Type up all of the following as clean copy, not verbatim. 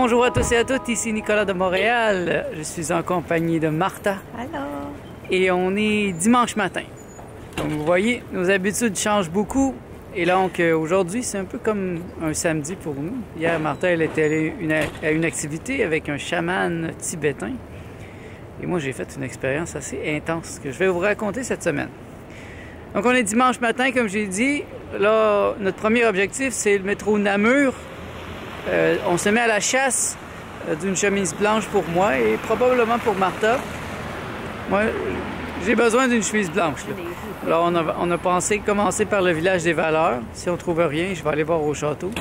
Bonjour à tous et à toutes, ici Nicolas de Montréal. Je suis en compagnie de Martha. Allô. Et on est dimanche matin. Comme vous voyez, nos habitudes changent beaucoup. Et donc aujourd'hui, c'est un peu comme un samedi pour nous. Hier, Martha, elle était allée à une activité avec un chaman tibétain. Et moi, j'ai fait une expérience assez intense que je vais vous raconter cette semaine. Donc on est dimanche matin, comme j'ai dit. Là, notre premier objectif, c'est le métro Namur. On se met à la chasse d'une chemise blanche pour moi et probablement pour Martha. Moi, j'ai besoin d'une chemise blanche. Là. Alors, on a pensé commencer par le village des Valeurs. Si on trouve rien, je vais aller voir au château.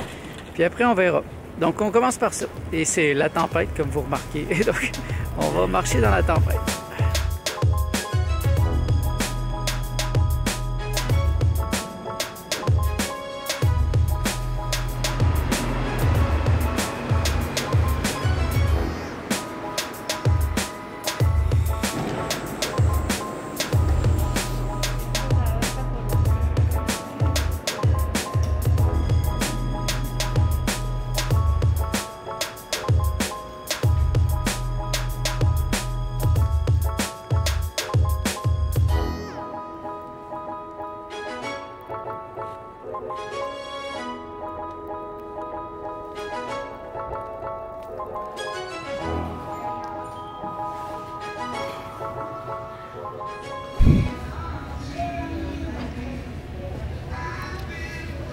Puis après, on verra. Donc, on commence par ça. Et c'est la tempête, comme vous remarquez. Et donc, on va marcher dans la tempête.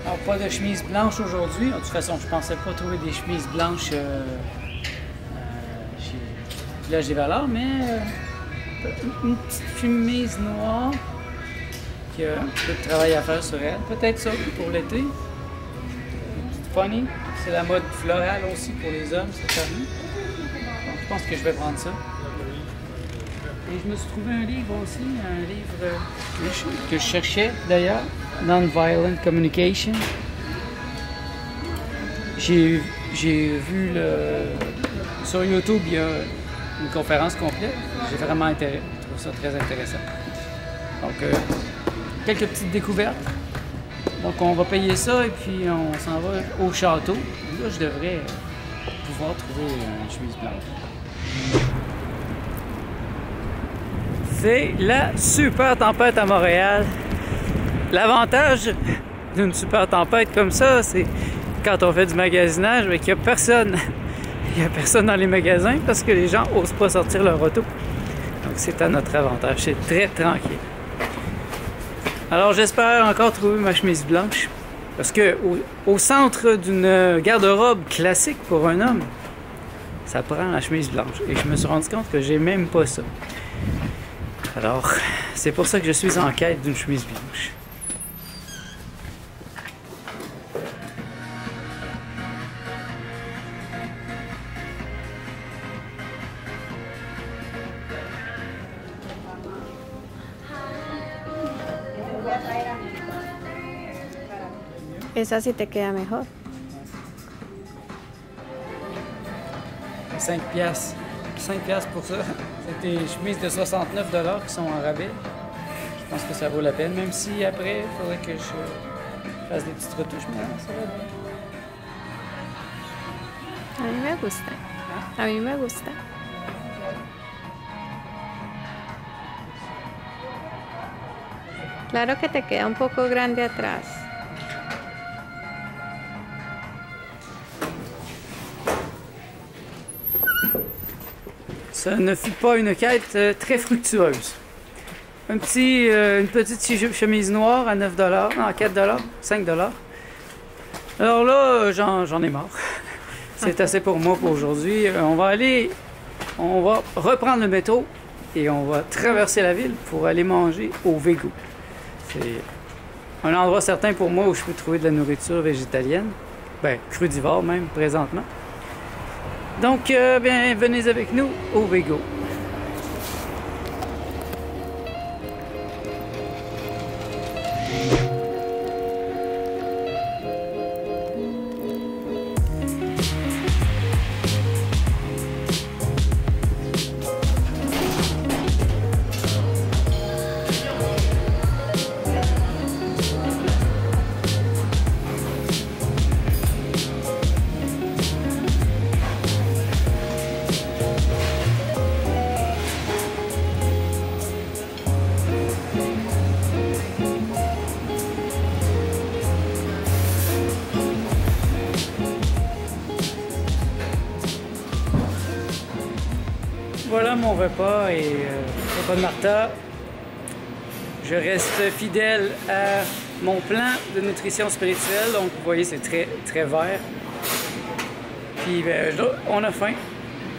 Alors, pas de chemise blanche aujourd'hui. De toute façon, je pensais pas trouver des chemises blanches chez Village des Valeurs, mais une petite chemise noire qui a un peu de travail à faire sur elle. Peut-être ça pour l'été. Une petite funny. C'est la mode florale aussi pour les hommes cette année. Donc, je pense que je vais prendre ça. Et je me suis trouvé un livre aussi, un livre que je cherchais d'ailleurs, Nonviolent Communication. J'ai vu sur YouTube, il y a une conférence complète. J'ai vraiment trouvé ça très intéressant. Donc, quelques petites découvertes. Donc, on va payer ça et puis on s'en va au château. Là, je devrais pouvoir trouver une chemise blanche. C'est la super tempête à Montréal. L'avantage d'une super tempête comme ça, c'est quand on fait du magasinage, mais qu'il n'y a personne. Il n'y a personne dans les magasins parce que les gens n'osent pas sortir leur auto. Donc c'est à notre avantage. C'est très tranquille. Alors j'espère encore trouver ma chemise blanche. Parce que au centre d'une garde-robe classique pour un homme, ça prend la chemise blanche. Et je me suis rendu compte que j'ai même pas ça. Alors, c'est pour ça que je suis en quête d'une chemise blanche. Esa sí te queda mejor. 5 piastres. 5 piastres pour ça. C'est des chemises de 69 $ qui sont en rabais. Je pense que ça vaut la peine, même si après, il faudrait que je fasse des petites retouches. Mais ça va bien. A mí me gusta. A mí me gusta. Claro que te queda un poco grande atrás. Ça ne fut pas une quête très fructueuse. Une petite chemise noire à 9 $, non, à 4 $, 5 $. Alors là, j'en ai marre. C'est assez pour moi pour aujourd'hui. On va reprendre le métro et on va traverser la ville pour aller manger au Vego. C'est un endroit certain pour moi où je peux trouver de la nourriture végétalienne, ben crudivore même présentement. Donc, bien, venez avec nous au Vego. repas et le repas de Martha. Je reste fidèle à mon plan de nutrition spirituelle. Donc, vous voyez, c'est très, très vert. Puis, on a faim.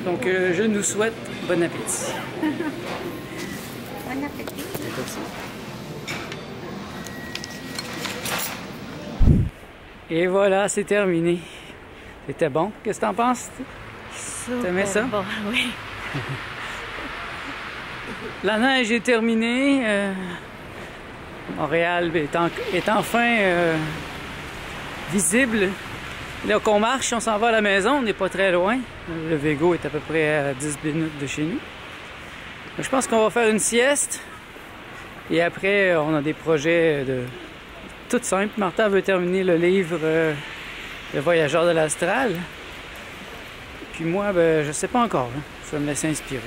Donc, je nous souhaite bon appétit. Bon appétit. Et voilà, c'est terminé. C'était bon. Qu'est-ce que t'en penses? T'aimais ça? Bon, oui. La neige est terminée. Montréal est enfin visible. Là qu'on marche, on s'en va à la maison, on n'est pas très loin. Le Vego est à peu près à 10 minutes de chez nous. Je pense qu'on va faire une sieste. Et après, on a des projets tout simples. Martha veut terminer le livre Le Voyageur de l'Astral. Puis moi, ben, je sais pas encore. Hein. Je vais me laisser inspirer.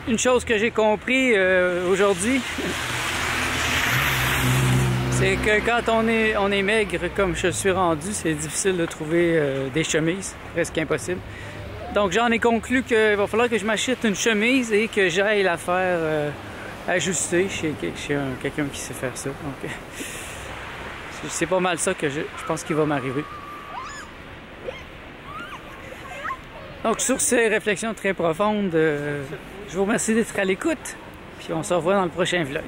Une chose que j'ai compris aujourd'hui, c'est que quand on est maigre comme je suis rendu, c'est difficile de trouver des chemises, presque impossible. Donc j'en ai conclu qu'il va falloir que je m'achète une chemise et que j'aille la faire ajuster chez quelqu'un qui sait faire ça. Donc c'est pas mal ça que je pense qu'il va m'arriver. Donc sur ces réflexions très profondes, je vous remercie d'être à l'écoute, puis on se revoit dans le prochain vlog.